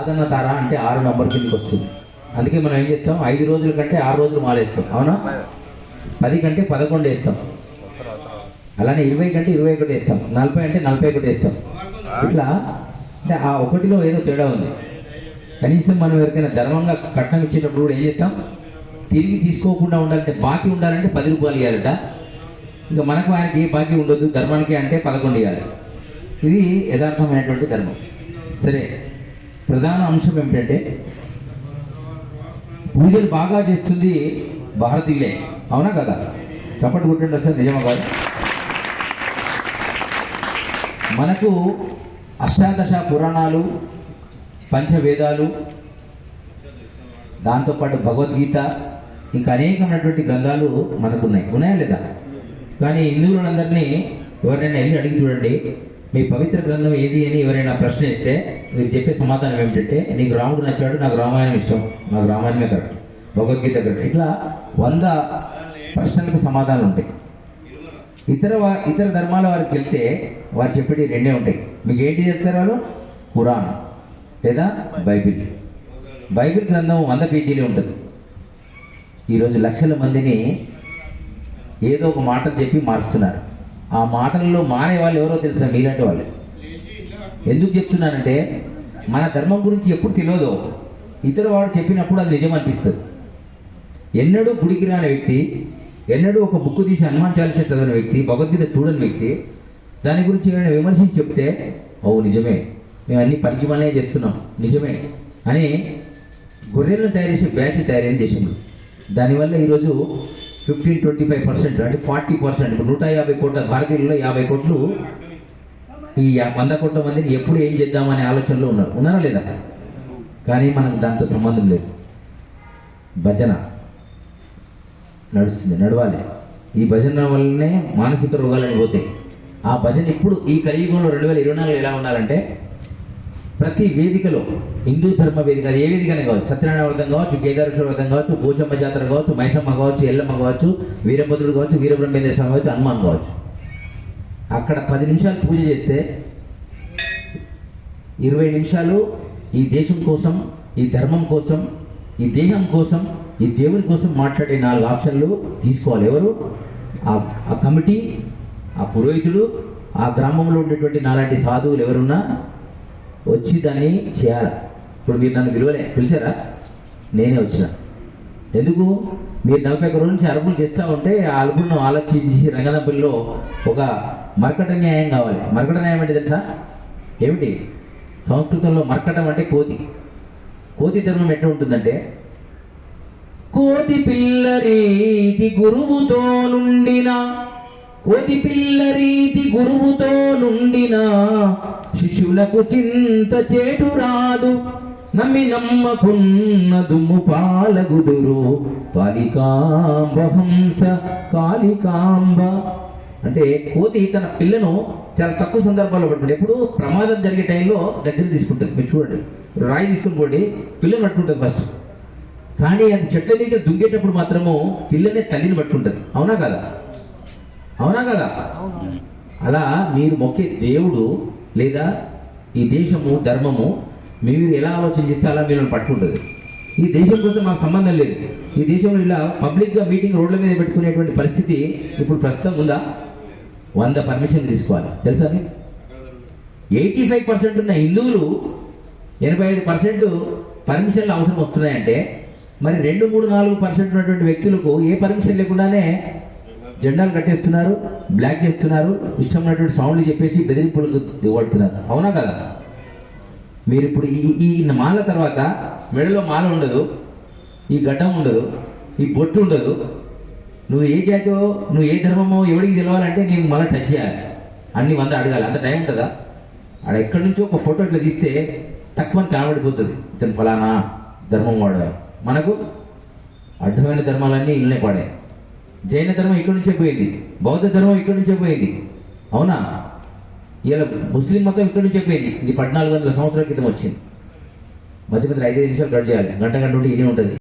ఆదన్న తార అంటే 6 నంబర్ కిందకి వస్తుంది. అందుకే మనం ఏం చేస్తాం, 5 రోజుల కంటే 6 రోజులు మాలేస్తాం, అవునా? 10 కంటే 11 వేస్తాం, అలానే 20 కంటే 21 వేస్తాం, 40 అంటే 41 వేస్తాం. ఇట్లా అంటే ఆ ఒకటిలో ఏదో తేడా ఉంది. కనీసం మనం ఎవరికైనా ధర్మంగా కట్నం ఇచ్చేటప్పుడు కూడా ఏం చేస్తాం, తిరిగి తీసుకోకుండా ఉండాలంటే, బాకీ ఉండాలంటే 10 రూపాయలు ఇవ్వాలట. ఇంకా మనకు ఆయనకి ఏ బాకీ ఉండొద్దు, ధర్మానికి అంటే 11 ఇవ్వాలి. ఇది యథార్థమైనటువంటి ధర్మం. సరే, ప్రధాన అంశం ఏమిటంటే, పూజలు బాగా చేస్తుంది భారతీయులే, అవునా కదా? చప్పటి కొట్టండి సార్, నిజమా కాదు? మనకు అష్టాదశ పురాణాలు, పంచవేదాలు, దాంతోపాటు భగవద్గీత, ఇంకా అనేకమైనటువంటి గ్రంథాలు మనకున్నాయి, ఉన్నాయా లేదా? కానీ హిందువులందరినీ ఎవరైనా వెళ్ళి అడిగి చూడండి, మీ పవిత్ర గ్రంథం ఏది అని ఎవరైనా ప్రశ్న ఇస్తే మీరు చెప్పే సమాధానం ఏమిటంటే, నీకు రాముడు నచ్చాడు, నాకు రామాయణం ఇష్టం, నాకు రామాయణమే కరెక్ట్, భగవద్గీత కరెక్ట్. ఇట్లా 100 ప్రశ్నలకు సమాధానాలు ఉంటాయి. ఇతర ధర్మాల వారికి వెళ్తే వారు చెప్పేటి 2 ఉంటాయి. మీకు ఏంటి చెప్తారు వాళ్ళు? పురాణం లేదా బైబిల్. బైబిల్ గ్రంథం 100 పేజీలు ఉంటుంది. ఈరోజు లక్షల మందిని ఏదో ఒక మాటలు చెప్పి మారుస్తున్నారు. ఆ మాటల్లో మారే వాళ్ళు ఎవరో తెలుసా? మీలాంటి వాళ్ళు. ఎందుకు చెప్తున్నానంటే, మన ధర్మం గురించి ఎప్పుడు తెలియదో ఇతర వాడు చెప్పినప్పుడు అది నిజం అనిపిస్తుంది. ఎన్నడూ గుడికి రాని వ్యక్తి, ఎన్నడూ ఒక బుక్ తీసి హనుమాన్ చాలీసా చదివిన వ్యక్తి, భగవద్గీత చూడని వ్యక్తి దాని గురించి ఏమైనా విమర్శించి చెప్తే, ఓ నిజమే, మేము అన్ని పనికి మనే చేస్తున్నాం, నిజమే అని గొర్రెలను తయారు చేసే బ్యాచ్ తయారైన దేశంలో. దానివల్ల ఈరోజు 15-25% అంటే 40%, ఇప్పుడు 150 కోట్ల భారతీయులలో 50 కోట్లు ఈ 100 కోట్ల మందిని ఎప్పుడు ఏం చేద్దామనే ఆలోచనలో ఉన్నారా లేదా? కానీ మనకు దాంతో సంబంధం లేదు. భజన నడుస్తుంది, నడవాలి. ఈ భజన వల్లనే మానసిక రోగాలను పోతాయి. ఆ భజన ఇప్పుడు ఈ కలియుగంలో 2024 ఎలా ఉండాలంటే, ప్రతి వేదికలో, హిందూ ధర్మ వేదిక, అది ఏ వేదికనే కావచ్చు, సత్యనారాయణ వ్రతం కావచ్చు, కేదారేశ్వర వ్రతం కావచ్చు, పోచమ్మ జాతర కావచ్చు, మైసమ్మ కావచ్చు, ఎల్లమ్మ కావచ్చు, వీరభద్రుడు కావచ్చు, వీరబ్రహ్మేంద్ర స్వామి కావచ్చు, హనుమాన్ కావచ్చు, అక్కడ 10 నిమిషాలు పూజ చేస్తే 20 నిమిషాలు ఈ దేశం కోసం, ఈ ధర్మం కోసం, ఈ దేహం కోసం, ఈ దేవుని కోసం మాట్లాడే 4 ఆప్షన్లు తీసుకోవాలి. ఎవరు? ఆ కమిటీ, ఆ పురోహితుడు, ఆ గ్రామంలో ఉండేటువంటి నాలాంటి సాధువులు ఎవరున్నా వచ్చి దాన్ని చేయాలి. ఇప్పుడు మీరు నన్ను పిలిచారా? నేనే వచ్చిన. ఎందుకు? మీరు 41 రోజుల నుంచి అరుపులు చేస్తూ ఉంటే ఆ అరుపులను ఆలోచించి రంగదంపల్లిలో ఒక మర్కట న్యాయం కావాలి. మర్కట న్యాయం అంటే తెలుసా ఏమిటి? సంస్కృతంలో మర్కటం అంటే కోతి. కోతి ధర్మం ఎట్లా ఉంటుందంటే, కోతి పిల్లరీతి గురువుతో నుండిన, కోతి పిల్లరీతి గురువుతో నుండిన, శిష్యులకు చింత చేటు రాదు, నమ్మకున్న దుమ్ము పాలగుదురు, కాళికాంబ హంస కాళికాంబ. అంటే కోతి తన పిల్లను చాలా తక్కువ సందర్భాల్లో పట్టుకుంటుంది. ఎప్పుడు ప్రమాదం జరిగే టైంలో దగ్గర తీసుకుంటుంది. మీరు చూడండి, రాయి తీసుకుని పోండి, పిల్లని పట్టుకుంటుంది ఫస్ట్. కానీ అది చెట్ల మీద దుంగేటప్పుడు మాత్రము పిల్లనే తల్లిని పట్టుకుంటుంది. అవునా కదా? అవునా కదా? అలా మీరు మొక్కే దేవుడు లేదా ఈ దేశము, ధర్మము, మీరు ఎలా ఆలోచన చేస్తే అలా మీరు పట్టుకుంటుంది. ఈ దేశం కోసం మాకు సంబంధం లేదు. ఈ దేశంలో ఇలా పబ్లిక్గా మీటింగ్ రోడ్ల మీద పెట్టుకునేటువంటి పరిస్థితి ఇప్పుడు ప్రస్తుతం ఉందా? 100 పర్మిషన్ తీసుకోవాలి, తెలుసా? 85% ఉన్న హిందువులు 85% పర్మిషన్లు అవసరం వస్తున్నాయంటే, మరి 2-3-4% ఉన్నటువంటి వ్యక్తులకు ఏ పర్మిషన్ లేకుండానే జెండాలు కట్టేస్తున్నారు, బ్లాక్ చేస్తున్నారు, ఇష్టమైనటువంటి సౌండ్లు చెప్పేసి బెదిరింపులకు దిగబడుతున్నారు. అవునా కదా? మీరు ఇప్పుడు ఈ మాల తర్వాత మెడలో మాల ఉండదు, ఈ గడ్డం ఉండదు, ఈ బొట్టు ఉండదు. నువ్వు ఏ జాతో, నువ్వు ఏ ధర్మమో ఎవరికి తెలవాలంటే నీకు మళ్ళీ టచ్ చేయాలి, అన్ని 100 అడగాలి. అంత టైం ఉంటుందా? ఆడ ఎక్కడి నుంచో ఒక ఫోటో ఇట్లా తీస్తే తక్కువ కనబడిపోతుంది, ఇతను ఫలానా ధర్మం వాడారు. మనకు అడ్డమైన ధర్మాలన్నీ ఇళ్ళనే పడాయి. జైన ధర్మం ఇక్కడి నుంచే పోయింది, బౌద్ధ ధర్మం ఇక్కడి నుంచే పోయింది, అవునా? ఇలా ముస్లిం మతం ఇక్కడి నుంచే పోయింది. ఇది 1400 సంవత్సరాల క్రితం వచ్చింది. మధ్య మధ్య 5 నిమిషాలు కట్ చేయాలి, గంట ఉంటే ఇదే ఉంటుంది.